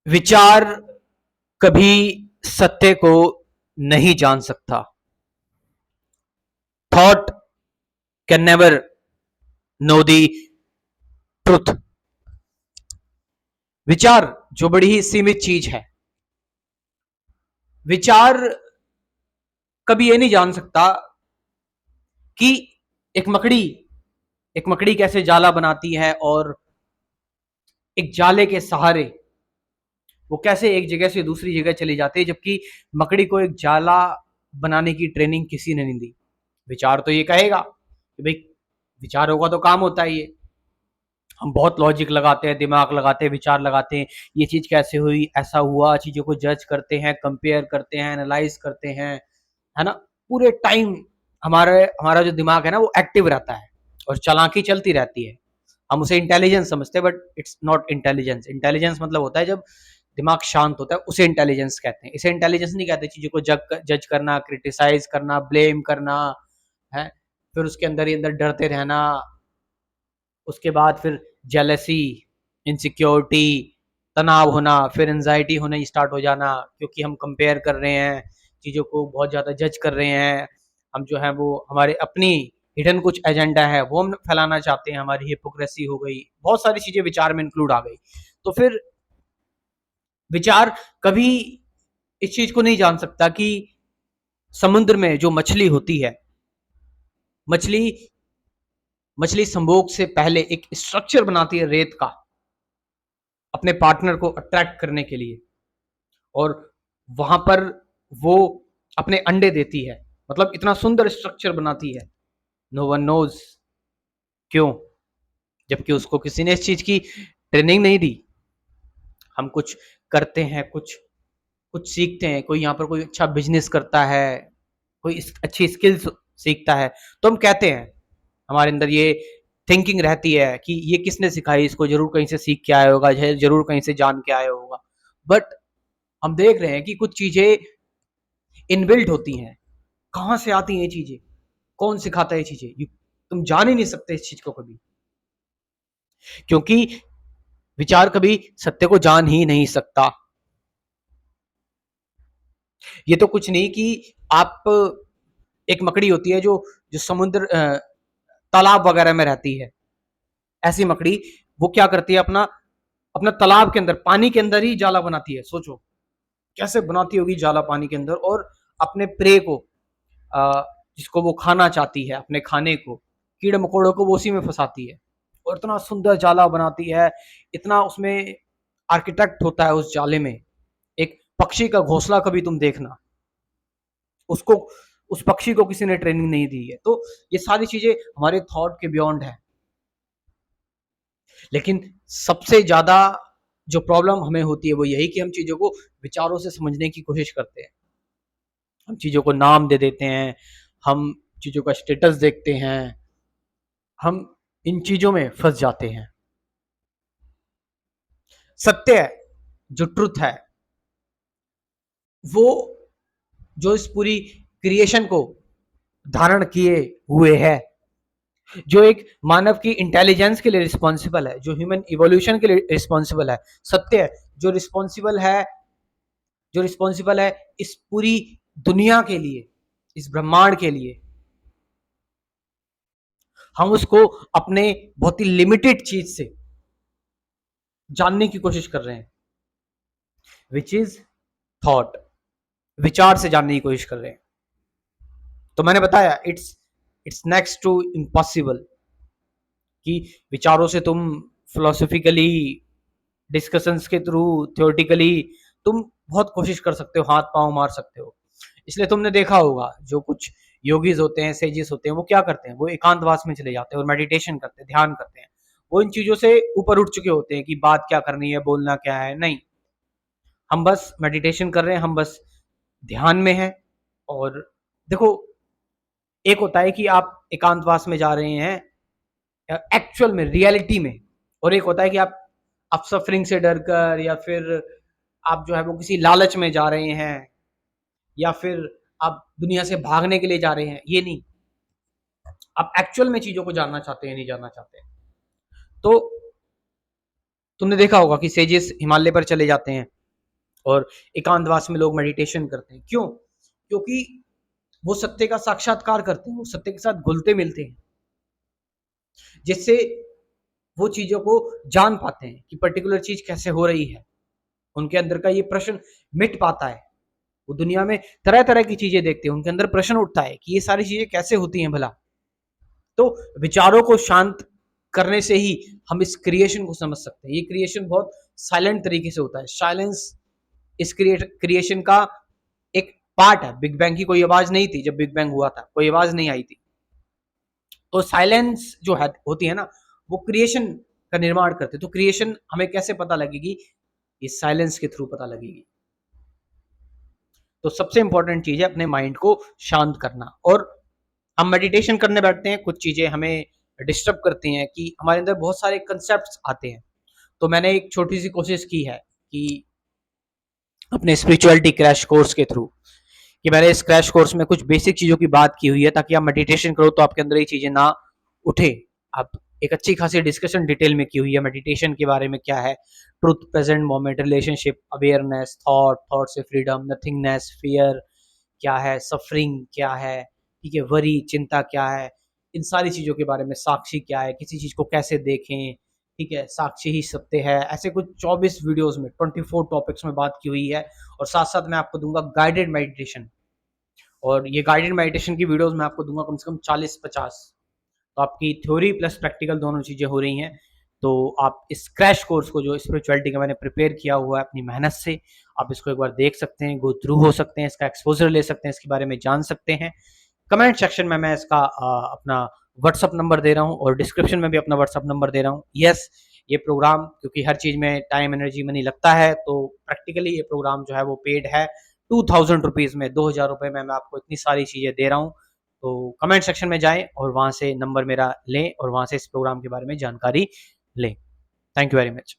विचार कभी सत्य को नहीं जान सकता। Thought can never know the truth. विचार जो बड़ी ही सीमित चीज है, विचार कभी ये नहीं जान सकता कि एक मकड़ी कैसे जाला बनाती है और एक जाले के सहारे वो कैसे एक जगह से दूसरी जगह चली जाती है, जबकि मकड़ी को एक जाला बनाने की ट्रेनिंग किसी ने नहीं दी। विचार तो ये कहेगा कि भाई विचार होगा तो काम होता है। ये हम बहुत लॉजिक लगाते हैं, दिमाग लगाते हैं, विचार लगाते हैं, ये चीज कैसे हुई, ऐसा हुआ, चीजों को जज करते हैं, कंपेयर करते हैं, एनालाइज करते हैं, है ना। पूरे टाइम हमारा जो दिमाग है ना वो एक्टिव रहता है और चालाकी चलती रहती है। हम उसे इंटेलिजेंस समझते हैं, but it's not intelligence. Intelligence मतलब होता है जब दिमाग शांत होता है, उसे इंटेलिजेंस कहते हैं। इसे इंटेलिजेंस नहीं कहते चीजों को जज करना, क्रिटिसाइज करना, ब्लेम करना है, फिर उसके अंदर ही अंदर डरते रहना, उसके बाद फिर जेलसी, इनसिक्योरिटी, तनाव होना, फिर एंजाइटी होना स्टार्ट हो जाना, क्योंकि हम कंपेयर कर रहे हैं, चीज़ों को बहुत ज़्यादा जज कर रहे हैं। हम जो है वो हमारे अपनी हिडन कुछ एजेंडा है वो हम फैलाना चाहते हैं, हमारी हिपोक्रेसी हो गई, बहुत सारी चीज़ें विचार में इंक्लूड आ गई। तो फिर विचार कभी इस चीज को नहीं जान सकता कि समुद्र में जो मछली होती है, मछली मछली संभोग से पहले एक स्ट्रक्चर बनाती है रेत का अपने पार्टनर को अट्रैक्ट करने के लिए, और वहां पर वो अपने अंडे देती है। मतलब इतना सुंदर स्ट्रक्चर बनाती है, नो वन नोज क्यों, जबकि उसको किसी ने इस चीज की ट्रेनिंग नहीं दी। हम कुछ करते हैं, कुछ कुछ सीखते हैं, कोई यहाँ पर कोई अच्छा बिजनेस करता है, कोई अच्छी स्किल्स सीखता है, तो हम कहते हैं, हमारे अंदर ये थिंकिंग रहती है कि ये किसने सिखाई, इसको जरूर कहीं से सीख के आया होगा, जरूर कहीं से जान के आया होगा। बट हम देख रहे हैं कि कुछ चीजें इनबिल्ट होती हैं। कहां से आती हैं ये चीजें, कौन सिखाता है ये चीजें, तुम जान ही नहीं सकते इस चीज को कभी, क्योंकि विचार कभी सत्य को जान ही नहीं सकता। ये तो कुछ नहीं कि आप, एक मकड़ी होती है जो जो समुद्र तालाब वगैरह में रहती है, ऐसी मकड़ी वो क्या करती है, अपना अपना तालाब के अंदर, पानी के अंदर ही जाला बनाती है। सोचो कैसे बनाती होगी जाला पानी के अंदर, और अपने प्रे को, जिसको वो खाना चाहती है, अपने खाने को, कीड़े मकोड़ों को, वो उसी में फंसाती है और इतना सुंदर जाला बनाती है। इतना उसमें आर्किटेक्ट होता है उस जाले में। एक पक्षी का घोंसला कभी तुम देखना, उसको, उस पक्षी को किसी ने ट्रेनिंग नहीं दी है। तो ये सारी चीजें हमारे थॉट के बियॉन्ड है। लेकिन सबसे ज्यादा जो प्रॉब्लम हमें होती है वो यही कि हम चीजों को विचारों से समझने की कोशिश करते हैं, हम चीजों को नाम दे देते हैं, हम चीजों का स्टेटस देखते हैं, हम इन चीजों में फंस जाते हैं। सत्य, जो ट्रुथ है, वो जो इस पूरी क्रिएशन को धारण किए हुए है, जो एक मानव की इंटेलिजेंस के लिए रिस्पॉन्सिबल है, जो ह्यूमन इवोल्यूशन के लिए रिस्पॉन्सिबल है, सत्य जो रिस्पॉन्सिबल है, जो रिस्पॉन्सिबल है इस पूरी दुनिया के लिए, इस ब्रह्मांड के लिए, हम उसको अपने बहुत ही लिमिटेड चीज से जानने की कोशिश कर रहे हैं, विच इज थॉट। विचार से जानने की कोशिश कर रहे हैं। तो मैंने बताया it's it's next to impossible कि विचारों से तुम फिलोसफिकली, डिस्कशंस के थ्रू, थियोरटिकली तुम बहुत कोशिश कर सकते हो, हाथ पांव मार सकते हो। इसलिए तुमने देखा होगा जो कुछ योगीज होते हैं, सेजिस होते हैं, वो क्या करते हैं, वो एकांतवास में चले जाते हैं और मेडिटेशन करते हैं, ध्यान करते हैं। वो इन चीजों से ऊपर उठ चुके होते हैं कि बात क्या करनी है, बोलना क्या है, नहीं। हम बस मेडिटेशन कर रहे हैं, हम बस ध्यान में हैं। और देखो, एक होता है कि आप एकांतवास में जा रहे हैं एक्चुअल में, रियलिटी में, और एक होता है कि आप सफरिंग से डर कर, या फिर आप जो है वो किसी लालच में जा रहे हैं, या फिर आप दुनिया से भागने के लिए जा रहे हैं। ये नहीं, आप एक्चुअल में चीजों को जानना चाहते हैं, नहीं जानना चाहते हैं। तो तुमने देखा होगा कि सेजिस हिमालय पर चले जाते हैं, और एकांतवास में लोग मेडिटेशन करते हैं। क्यों? क्योंकि वो सत्य का साक्षात्कार करते हैं, वो सत्य के साथ घुलते मिलते हैं, जिससे वो चीजों को जान पाते हैं कि पर्टिकुलर चीज कैसे हो रही है। उनके अंदर का ये प्रश्न मिट पाता है। वो दुनिया में तरह तरह की चीजें देखते हैं, उनके अंदर प्रश्न उठता है कि ये सारी चीजें कैसे होती हैं भला। तो विचारों को शांत करने से ही हम इस क्रिएशन को समझ सकते हैं। ये क्रिएशन बहुत साइलेंट तरीके से होता है। साइलेंस इस क्रिएशन का एक पार्ट है। बिग बैंग की कोई आवाज नहीं थी, जब बिग बैंग हुआ था कोई आवाज नहीं आई थी। तो साइलेंस जो है होती है ना, वो क्रिएशन का निर्माण करते। तो क्रिएशन हमें कैसे पता लगेगी? इस साइलेंस के थ्रू पता लगेगी। तो सबसे इंपॉर्टेंट चीज है अपने माइंड को शांत करना। और हम मेडिटेशन करने बैठते हैं, कुछ चीजें हमें डिस्टर्ब करती हैं कि हमारे अंदर बहुत सारे कंसेप्ट आते हैं। तो मैंने एक छोटी सी कोशिश की है कि अपने स्पिरिचुअलिटी क्रैश कोर्स के थ्रू, कि मैंने इस क्रैश कोर्स में कुछ बेसिक चीजों की बात की हुई है, ताकि आप मेडिटेशन करो तो आपके अंदर ये चीजें ना उठे। आप एक अच्छी खासी डिस्कशन डिटेल में की हुई है मेडिटेशन के बारे में, क्या है truth, present moment, relationship, awareness, thought से फ्रीडम, नथिंगनेस, फियर क्या है, सफरिंग क्या है, ठीक है, वरी, चिंता क्या है, इन सारी चीजों के बारे में, साक्षी क्या है, किसी चीज को कैसे देखें, ठीक है, साक्षी ही सत्य है। ऐसे कुछ 24 वीडियोस में 24 टॉपिक्स में बात की हुई है। और साथ साथ मैं आपको दूंगा गाइडेड मेडिटेशन, और ये गाइडेड मेडिटेशन की वीडियोस मैं आपको दूंगा कम से कम 40-50। तो आपकी थ्योरी प्लस प्रैक्टिकल दोनों चीजें हो रही हैं। तो आप इस क्रैश कोर्स को जो स्पिरिचुअलिटी का मैंने प्रिपेयर किया हुआ है अपनी मेहनत से, आप इसको एक बार देख सकते हैं, गो थ्रू हो सकते हैं, इसका एक्सपोजर ले सकते हैं, इसके बारे में जान सकते हैं। कमेंट सेक्शन में मैं इसका अपना व्हाट्सअप नंबर दे रहा हूँ, और डिस्क्रिप्शन में भी अपना व्हाट्सअप नंबर दे रहा हूँ। यस, ये प्रोग्राम, क्योंकि हर चीज में टाइम, एनर्जी, मनी लगता है, तो प्रैक्टिकली ये प्रोग्राम जो है वो पेड है। 2000 रुपीज में, 2000 रुपये में मैं आपको इतनी सारी चीजें दे रहा हूँ। तो कमेंट सेक्शन में जाएं और वहां से नंबर मेरा लें, और वहां से इस प्रोग्राम के बारे में जानकारी लें। Thank you very much.